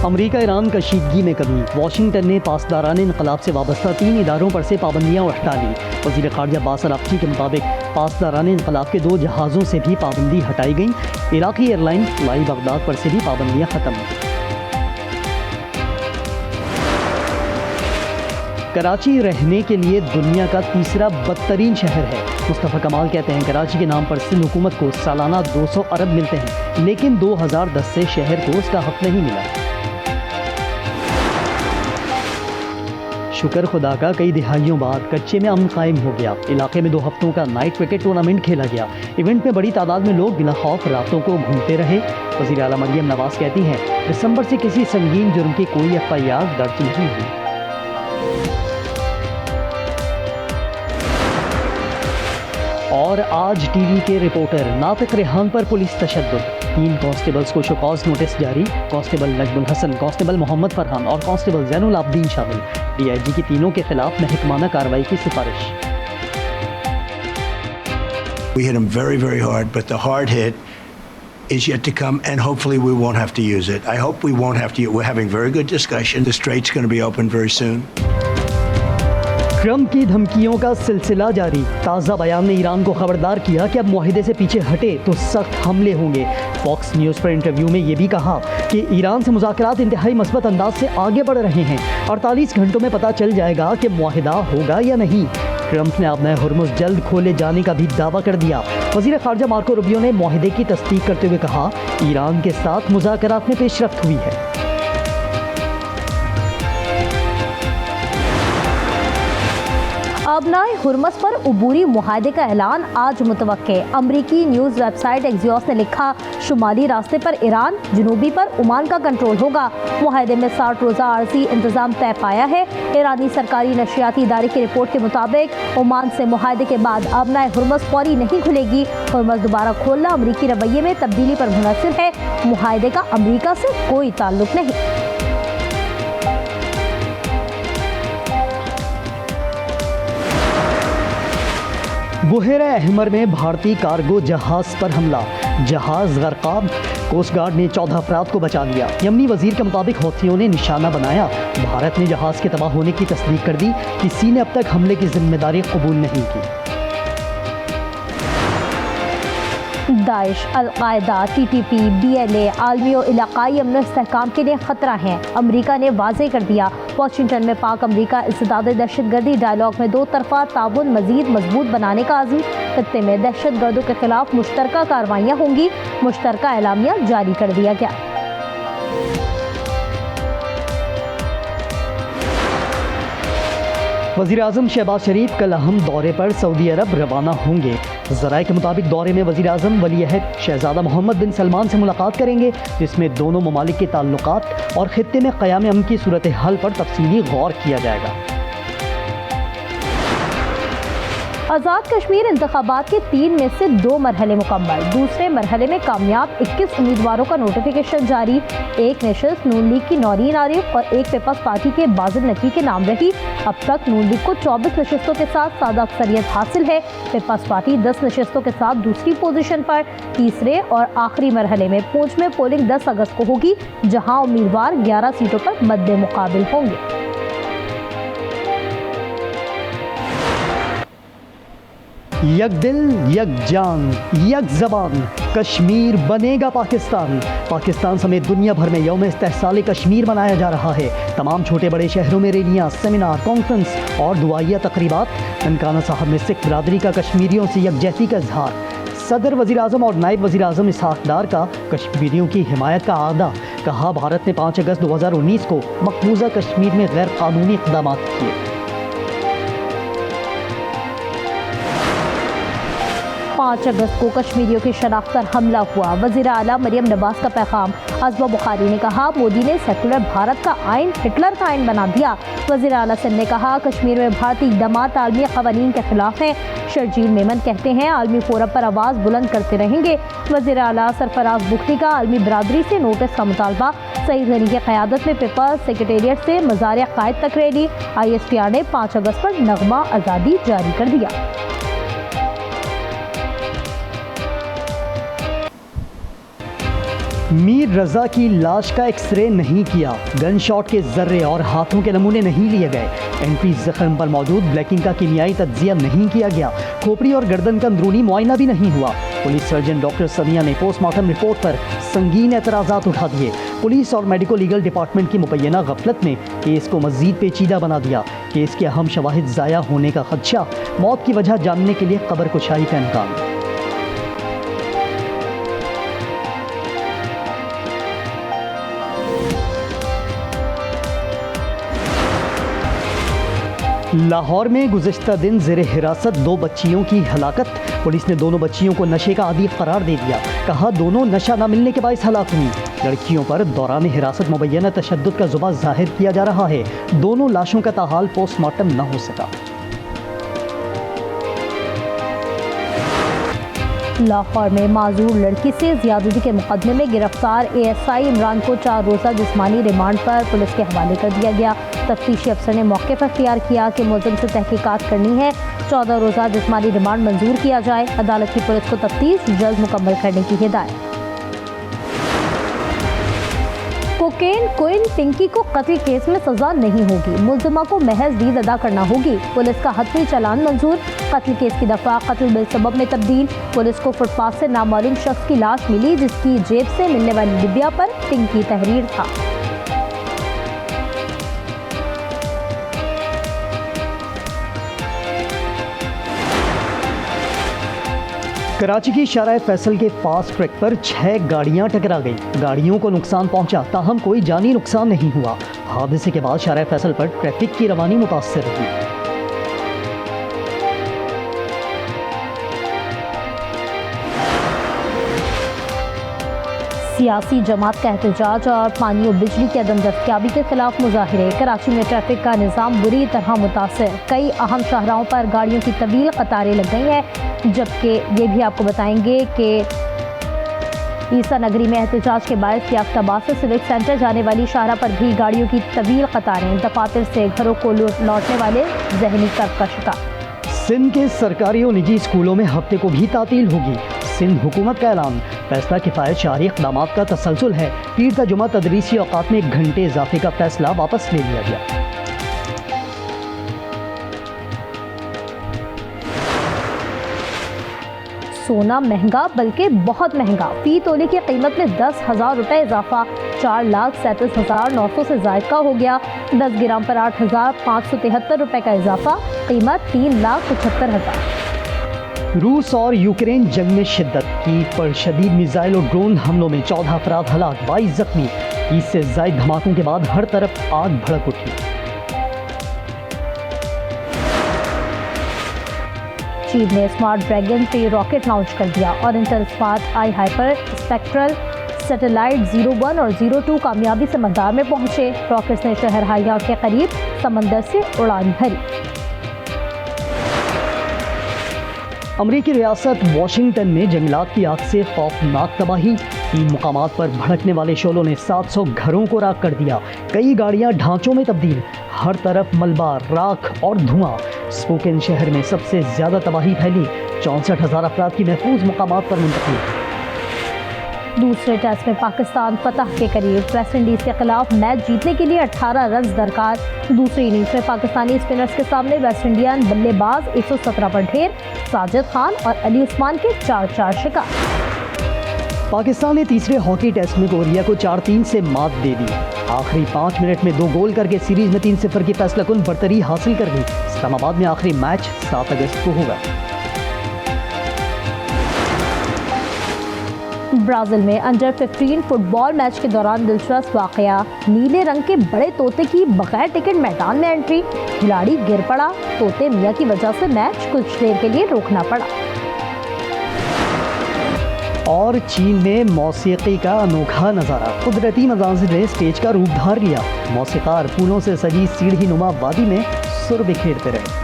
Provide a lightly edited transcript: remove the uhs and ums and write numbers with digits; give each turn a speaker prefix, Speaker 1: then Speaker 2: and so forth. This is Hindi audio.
Speaker 1: अमरीका ईरान कशीदगी में कमी। वाशिंगटन ने पासदारान इनकलाब से वाबस्ता 3 इदारों पर से पाबंदियाँ हटा ली। वज़ीर ख़ारजा अब्बास अराग़ची के मुताबिक पासदारान इनकलाब के 2 जहाज़ों से भी पाबंदी हटाई गई। इराक़ी एयरलाइन फ्लाई बगदाद पर से भी पाबंदियाँ ख़त्म। कराची रहने के लिए दुनिया का तीसरा बदतरीन शहर है। मुस्तफ़ा कमाल कहते हैं कराची के नाम पर सिंध हुकूमत को सालाना 200 अरब मिलते हैं, लेकिन 2010 से शहर को उसका हक नहीं मिला। शुक्र खुदा का कई दिहाइयों बाद कच्चे में अमन कायम हो गया। इलाके में 2 हफ्तों का नाइट क्रिकेट टूर्नामेंट खेला गया। इवेंट में बड़ी तादाद में लोग बिला खौफ रातों को घूमते रहे। वज़ीर आला मरियम नवाज कहती हैं दिसंबर से किसी संगीन जुर्म की कोई FIR दर्ज नहीं हुई। और आज टीवी के रिपोर्टर नातिक रेहान पर पुलिस तशद्दुद। 3 कांस्टेबल्स को शोकॉज नोटिस जारी। कांस्टेबल नजमुल हसन, कांस्टेबल मोहम्मद फरहान और कांस्टेबल जैनुल आबदीन शामिल। DIG की तीनों के खिलाफ महकमाना कार्रवाई की सिफारिश।
Speaker 2: We hit him very, very hard, but the hard hit is yet to come, and hopefully we won't have to use it. I hope we won't have to. We're having very good discussion. The strait's going to be open very soon.
Speaker 1: Trump की धमकियों का सिलसिला जारी। ताज़ा बयान ने ईरान को खबरदार किया कि अब मुआहिदे से पीछे हटे तो सख्त हमले होंगे। फॉक्स न्यूज़ पर इंटरव्यू में ये भी कहा कि ईरान से मुज़ाकरात इंतहाई मस्बत अंदाज से आगे बढ़ रहे हैं। 48 घंटों में पता चल जाएगा कि मुआहिदा होगा या नहीं। ट्रंप ने अब नए हुर्मुज़ जल्द खोले जाने का भी दावा कर दिया। वज़ीर ख़ारजा मार्को रूबियो ने मुआहिदे की तस्दीक करते हुए कहा ईरान के साथ मुज़ाकरात में पेशरफ्त हुई है।
Speaker 3: आबनाए हुर्मस पर उबूरी मुआहदे का ऐलान आज मुतवक्के। अमरीकी न्यूज़ वेबसाइट एक्सियोस ने लिखा शुमाली रास्ते पर ईरान, जनूबी पर ओमान का कंट्रोल होगा। मुआहदे में 60 रोज़ा आर्जी इंतजाम तय पाया है। ईरानी सरकारी नशियाती इदारे की रिपोर्ट के मुताबिक ओमान से मुआहदे के बाद आबनाए हुर्मस फौरी नहीं खुलेगी। हुर्मस दोबारा खोलना अमरीकी रवैये में तब्दीली पर मुनहसर है। मुआहदे का अमरीका से कोई ताल्लुक नहीं।
Speaker 1: बुहेरा अहमर में भारतीय कार्गो जहाज़ पर हमला। जहाज़ गर्काब। कोस्ट गार्ड ने 14 अफराद को बचा लिया। यमनी वजीर के मुताबिक हौथियों ने निशाना बनाया। भारत ने जहाज़ के तबाह होने की तस्दीक कर दी। किसी ने अब तक हमले की जिम्मेदारी कबूल नहीं की।
Speaker 3: दाइश, अल-कायदा, TTP, BLA आलमी और इलाकाई अमन इस्तेहकाम के लिए ख़तरा हैं। अमरीका ने वाज़ेह कर दिया। वाशिंगटन में पाक अमरीका इस्तिदाद दहशतगर्दी डायलॉग में 2 तरफ़ा ताउन मज़ीद मजबूत बनाने का आज़म। खत्ते में दहशतगर्दों के खिलाफ मुश्तरका कार्रवाइयाँ होंगी। मुश्तरका एलामिया जारी कर दिया गया।
Speaker 1: वज़ीर-ए-आज़म शहबाज शरीफ कल अहम दौरे पर सऊदी अरब रवाना होंगे। ज़राए के मुताबिक दौरे में वज़ीर-ए-आज़म वली-अहद शहज़ादा मोहम्मद बिन सलमान से मुलाकात करेंगे, जिसमें दोनों ममालिक के ताल्लुकात और खित्ते में क़याम अमन की सूरत हाल पर तफसीली गौर किया जाएगा।
Speaker 3: आज़ाद कश्मीर इंतखाबात के 3 में से 2 मरहले मुकम्मल। दूसरे मरहले में कामयाब 21 उम्मीदवारों का नोटिफिकेशन जारी। 1 नशस्त नून लीग की नौरीन आरिफ और 1 पीपल्स पार्टी के बाजिल नकवी के नाम रही। अब तक नून लीग को 24 नशस्तों के साथ सादा अक्सरियत हासिल है। पीपल्स पार्टी 10 नशस्तों के साथ दूसरी पोजीशन पर। तीसरे और आखिरी मरहले में पूंछ में पोलिंग 10 अगस्त को होगी, जहाँ उम्मीदवार 11 सीटों पर मद्दे मुकाबिल होंगे।
Speaker 1: यक दिल, यक जान, यक ज़बान, कश्मीर बनेगा पाकिस्तान। पाकिस्तान समेत दुनिया भर में यौम इस्तेहसाल कश्मीर मनाया जा रहा है। तमाम छोटे बड़े शहरों में रैलियाँ, सेमिनार, कॉन्फ्रेंस और दुआइया तकरीबात। ननकाना साहब में सिख बरादरी का कश्मीरियों से यकजहती का इजहार। सदर वज़ीर-ए-आज़म और नायब वज़ीर-ए-आज़म इसहाक़ डार का कश्मीरियों की हिमायत का आदा। कहा भारत ने 5 अगस्त 2019 को मकबूजा कश्मीर में गैर कानूनी इक़दाम किए।
Speaker 3: 5 अगस्त को कश्मीरियों की शनाख्त पर हमला हुआ। वज़ीर आला मरियम नवाज का पैगाम। अज़मा बुखारी ने कहा मोदी ने सेकुलर भारत का आइन हिटलर का आइन बना दिया। वज़ीर आला सिंध ने कहा कश्मीर में भारतीय इक़दामात आलमी क़वानीन के खिलाफ हैं। शर्जील मेमन कहते हैं आलमी फोरम पर आवाज़ बुलंद करते रहेंगे। वज़ीर आला सरफराज बुख्ती का आलमी बरादरी से नोटिस का मुतालबा। सईद गनी की क़यादत में पीपल्स सेक्रेटेरिएट से मज़ार क़ायद तक रैली। ISPR ने 5 अगस्त पर नगमा आज़ादी जारी कर दिया।
Speaker 1: मीर रजा की लाश का एक्सरे नहीं किया, गन शॉट के जर्रे और हाथों के नमूने नहीं लिए गए, एंट्री जख्म पर मौजूद ब्लैकिंग का कीमियाई तज्जिया नहीं किया गया, खोपड़ी और गर्दन का अंदरूनी मुआयना भी नहीं हुआ। पुलिस सर्जन डॉक्टर सनिया ने पोस्टमार्टम रिपोर्ट पर संगीन एतराज़ात उठा दिए। पुलिस और मेडिको लीगल डिपार्टमेंट की मुबैना गफलत ने केस को मजीद पेचीदा बना दिया। केस के अहम शवाहिद ज़ाया होने का खदशा, मौत की वजह जानने के लिए कब्र कुशाई का इम्कान। लाहौर में गुज़िश्ता दिन ज़ेर हिरासत 2 बच्चियों की हलाकत। पुलिस ने दोनों बच्चियों को नशे का आदी करार दे दिया। कहा दोनों नशा न मिलने के बाइस हलाक हुई। लड़कियों पर दौरान हिरासत मुबैना तशद्दुद का जुबा जाहिर किया जा रहा है। दोनों लाशों का ताहाल पोस्टमार्टम न हो सका।
Speaker 3: लाहौर में माजूर लड़की से ज्यादती के मुकदमे में गिरफ्तार ASI इमरान को 4 रोज़ा जिस्मानी रिमांड पर पुलिस के हवाले कर दिया गया। तफ्तीशी अफसर ने मौके पर इख्तियार किया कि मुलज़िम से तहकीकात करनी है। 14 रोज़ा जिस्मानी रिमांड मंजूर किया जाए। अदालत की पुलिस को तफ्तीश जल्द मुकम्मल करने की हिदायत। कोकेन क्वीन पिंकी को कत्ल केस में सजा नहीं होगी, मुलजिमा को महज दीद अदा करना होगी। पुलिस का हतमी चालान मंजूर। कत्ल केस की दफा कत्ल बिल सबब में तब्दील। पुलिस को फुटपाथ से नामालूम शख्स की लाश मिली जिसकी जेब से मिलने वाली डिब्बिया पर पिंकी तहरीर था।
Speaker 1: कराची की शाहराह फैसल के फास्ट ट्रैक पर 6 गाड़ियां टकरा गईं। गाड़ियों को नुकसान पहुंचा, ताहम कोई जानी नुकसान नहीं हुआ। हादसे के बाद शाहराह फैसल पर ट्रैफिक की रवानी मुतासर हुई।
Speaker 3: सियासी जमात का एहतजाज और पानी और बिजली की अदम दस्तयाबी के खिलाफ मुजाहिरे। कराची में ट्रैफिक का निज़ाम बुरी तरह मुतासर। कई अहम शाहराहों पर गाड़ियों की तवील कतारें लग गई हैं। जबकि ये भी आपको बताएंगे कि ईसा नगरी में एहतजाज के बायस याफ्ताबाद से सिविक सेंटर जाने वाली शाहरा पर भी गाड़ियों की तवील कतारें। दफातर से घरों को लौटने वाले जहनी कर्ब का शिकार।
Speaker 1: सिंध के सरकारी और निजी स्कूलों में हफ्ते को भी तातील होगी। सिंध हुकूमत का ऐलान। फैसला किफ़ायत शहरी इक़दामात का तसलसल है। पीर ता जुमा तदरीसी औकात में 1 घंटे इजाफे का फैसला वापस ले लिया गया।
Speaker 3: सोना महंगा, बल्कि बहुत महंगा। फी तोले की कीमत में 10,000 रुपये इजाफा। 4,37,900 से जायद का हो गया। 10 ग्राम पर 8,573 रुपये का इजाफा। कीमत 3,75,000।
Speaker 1: रूस और यूक्रेन जंग में शिद्दत की पर शदीद मिसाइल और ड्रोन हमलों में 14 अफराद हलाक, 22 जख्मी। 30 से ज़ायद धमाकों के बाद हर तरफ आग भड़क उठी।
Speaker 3: चीन ने स्मार्ट ड्रैगन पे रॉकेट लॉन्च कर दिया और इंटेलस्पाट आई हाइपर स्पेक्ट्रल सैटेलाइट 01 और 02 कामयाबी से मदार में पहुंचे। रॉकेट्स ने शहर हाया के करीब समंदर से उड़ान भरी।
Speaker 1: अमरीकी रियासत वाशिंगटन में जंगलात की आग से खौफनाक तबाही। 3 मुकामात पर भड़कने वाले शोलों ने 700 घरों को राख कर दिया। कई गाड़ियां ढांचों में तब्दील। हर तरफ मलबा, राख और धुआं। स्पोकेन शहर में सबसे ज्यादा तबाही फैली। 64,000 अफराद की महफूज मुकामात पर मुंतकिल।
Speaker 3: दूसरे टेस्ट में पाकिस्तान फतह के करीब। वेस्ट इंडीज के खिलाफ मैच जीतने के लिए 18 रन दरकार। दूसरी इनिंग्स में पाकिस्तानी स्पिनर्स के सामने वेस्ट इंडियन बल्लेबाज 117 पर ढेर। साजिद खान और अली उस्मान के 4-4 शिकार।
Speaker 1: पाकिस्तान ने तीसरे हॉकी टेस्ट में कोरिया को 4-3 से मात दे दी। आखिरी 5 मिनट में 2 गोल करके सीरीज में 3-0 की फैसलाकुन बरतरी हासिल कर ली। इस्लामाबाद में आखिरी मैच 7 अगस्त को होगा।
Speaker 3: ब्राज़ील में अंडर 15 फुटबॉल मैच के दौरान दिलचस्प वाकया। नीले रंग के बड़े तोते की बगैर टिकट मैदान में एंट्री। खिलाड़ी गिर पड़ा। तोते मियाँ की वजह से मैच कुछ देर के लिए रोकना पड़ा।
Speaker 1: और चीन में मौसीकी का अनोखा नज़ारा। कुदरती मज़ाहिर ने स्टेज का रूप धार लिया। मौसीकार फूलों से सजी सीढ़ी नुमा वादी में सुर बिखेरते रहे।